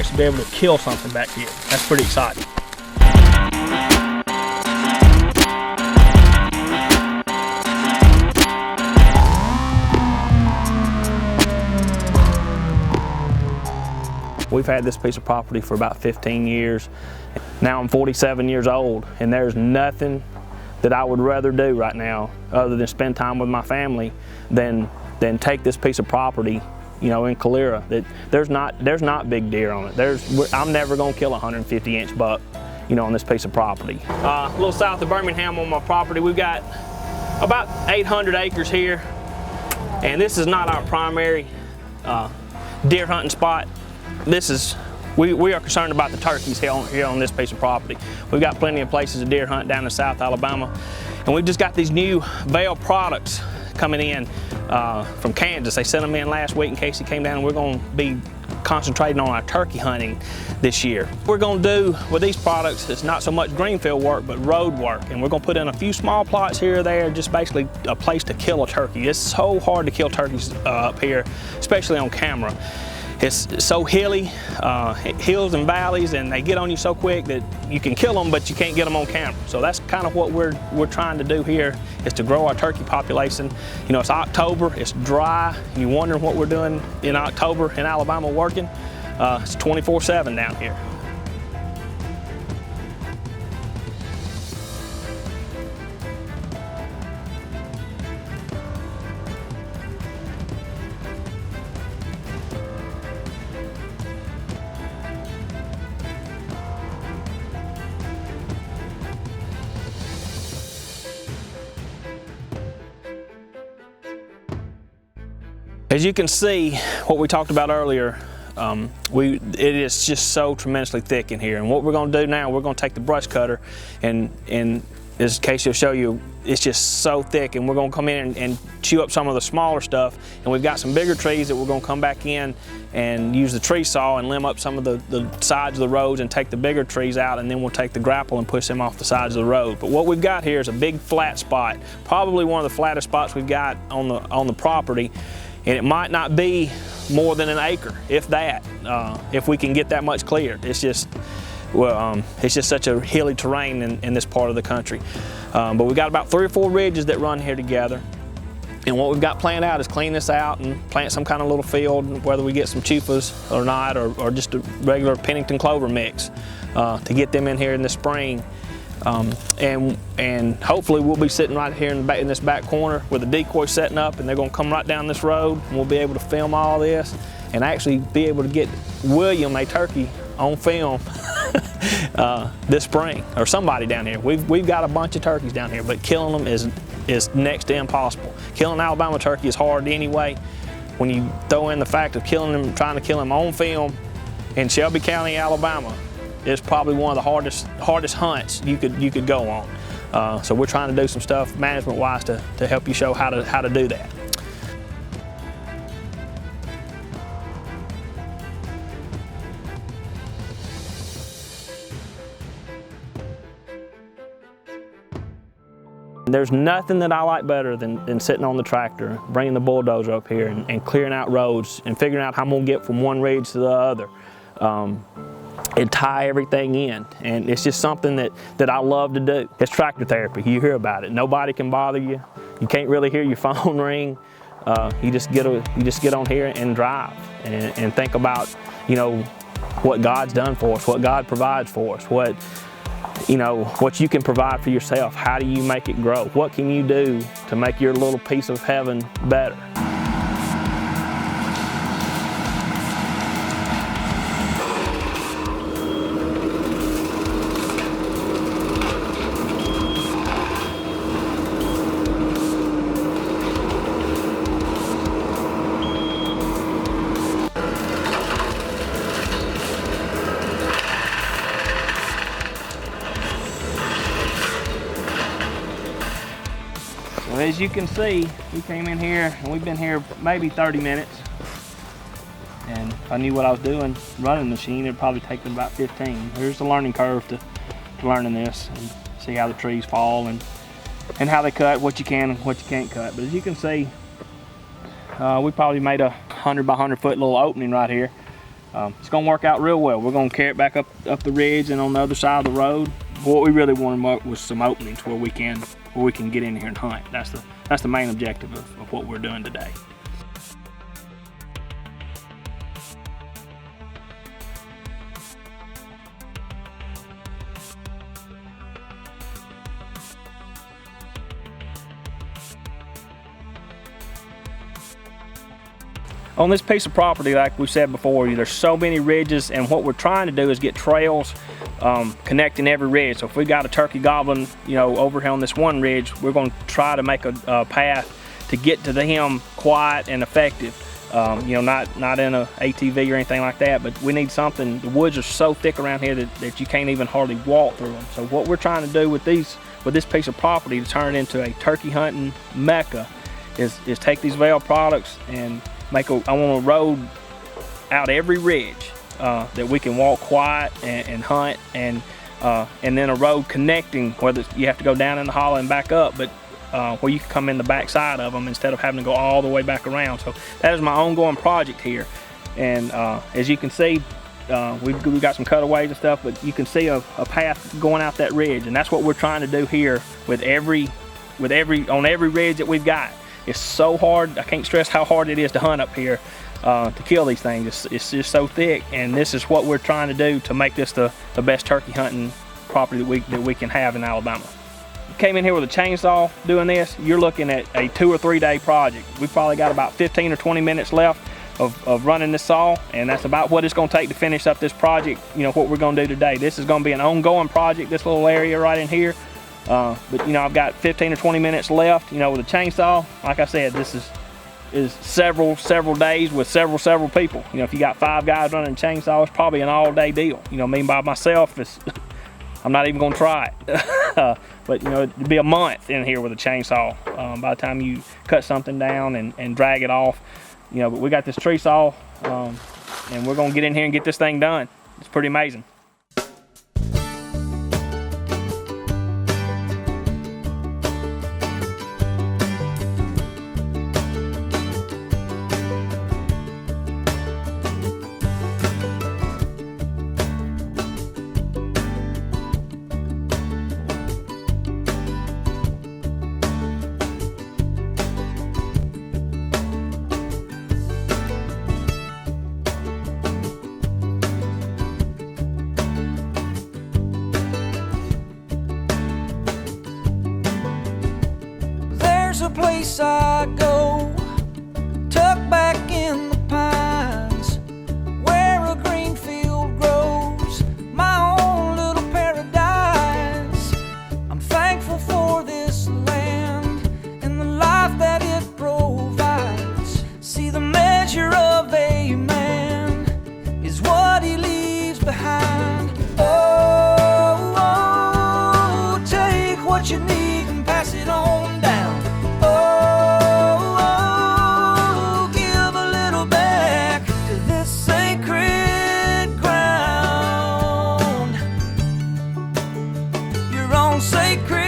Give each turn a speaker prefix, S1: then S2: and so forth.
S1: actually be able to kill something back here. That's pretty exciting. We've had this piece of property for about 15 years. Now I'm 47 years old, and there's nothing that I would rather do right now other than spend time with my family than take this piece of property, you know, in Calera. That there's not big deer on it. I'm never gonna kill a 150-inch buck, you know, on this piece of property. A little south of Birmingham on my property, we've got about 800 acres here, and this is not our primary deer hunting spot. We are concerned about the turkeys here on this piece of property. We've got plenty of places to deer hunt down in South Alabama, and we've just got these new Vail Products coming in from Kansas. They sent them in last week in case he came down, and we're going to be concentrating on our turkey hunting this year. What we're going to do with these products is not so much greenfield work, but road work, and we're going to put in a few small plots here or there, just basically a place to kill a turkey. It's so hard to kill turkeys up here, especially on camera. It's so hilly, hills and valleys, and they get on you so quick that you can kill them, but you can't get them on camera. So that's kind of what we're trying to do here, is to grow our turkey population. You know, it's October, it's dry, and you're wondering what we're doing in October in Alabama working. It's 24/7 down here. As you can see, what we talked about earlier, it is just so tremendously thick in here. And what we're going to do now, we're going to take the brush cutter, and as Casey will show you, it's just so thick, and we're going to come in and chew up some of the smaller stuff. And we've got some bigger trees that we're going to come back in and use the tree saw and limb up some of the sides of the roads and take the bigger trees out, and then we'll take the grapple and push them off the sides of the road. But what we've got here is a big flat spot, probably one of the flattest spots we've got on the property. And it might not be more than an acre, if that, if we can get that much cleared. It's just, well, it's just such a hilly terrain in this part of the country. But we've got about 3 or 4 ridges that run here together. And what we've got planned out is clean this out and plant some kind of little field, whether we get some chufas or not, or just a regular Pennington clover mix, to get them in here in the spring. And hopefully we'll be sitting right here in this back corner with a decoy setting up, and they're going to come right down this road, and we'll be able to film all this and actually be able to get William a turkey on film this spring, or somebody down here. We've got a bunch of turkeys down here, but killing them is next to impossible. Killing an Alabama turkey is hard anyway. When you throw in the fact of trying to kill them on film in Shelby County, Alabama, it's probably one of the hardest hunts you could go on. So we're trying to do some stuff management-wise to help you show how to do that. There's nothing that I like better than sitting on the tractor, bringing the bulldozer up here and clearing out roads and figuring out how I'm gonna get from one ridge to the other. And tie everything in, and it's just something that I love to do. It's tractor therapy. You hear about it. Nobody can bother you. You can't really hear your phone ring. You just get on here and drive and think about, you know, what God's done for us, what God provides for us, what you can provide for yourself. How do you make it grow? What can you do to make your little piece of heaven better? Well, as you can see, we came in here and we've been here maybe 30 minutes. And if I knew what I was doing running the machine, it'd probably take me about 15. There's a learning curve to learning this, and see how the trees fall and how they cut, what you can and what you can't cut. But as you can see, we probably made a 100 by 100 foot little opening right here. it's gonna work out real well. We're gonna carry it back up the ridge and on the other side of the road. What we really wanted was some openings where we can get in here and hunt. That's the main objective of what we're doing today. On this piece of property, like we said before, there's so many ridges, and what we're trying to do is get trails connecting every ridge. So if we got a turkey gobbling, over here on this one ridge, we're going to try to make a path to get to them quiet and effective. Not in a ATV or anything like that, but we need something. The woods are so thick around here that you can't even hardly walk through them. So what we're trying to do with this piece of property to turn it into a turkey hunting mecca is take these Vail products and I want a road out every ridge that we can walk quiet and hunt, and then a road connecting, whether you have to go down in the hollow and back up, but where you can come in the back side of them instead of having to go all the way back around. So that is my ongoing project here, and as you can see, we've got some cutaways and stuff, but you can see a path going out that ridge, and that's what we're trying to do here on every ridge that we've got. It's so hard. I can't stress how hard it is to hunt up here to kill these things. It's just so thick, and this is what we're trying to do to make this the best turkey hunting property that we can have in Alabama. Came in here with a chainsaw doing this, you're looking at a 2 or 3 day project. We've probably got about 15 or 20 minutes left of running this saw, and that's about what it's going to take to finish up this project. What we're going to do today. This is going to be an ongoing project, this little area right in here. But I've got 15 or 20 minutes left. With a chainsaw, like I said, this is several days with several people. If you got 5 guys running a chainsaw, it's probably an all-day deal. Me by myself, I'm not even gonna try it. But it'd be a month in here with a chainsaw by the time you cut something down and drag it off. But we got this tree saw, and we're gonna get in here and get this thing done. It's pretty amazing.
S2: A place I go, tucked back in the pines, where a green field grows, my own little paradise. I'm thankful for this land and the life that it provides. See, the measure of a man is what he leaves behind. Oh, take what you need and pass it on down. Sacred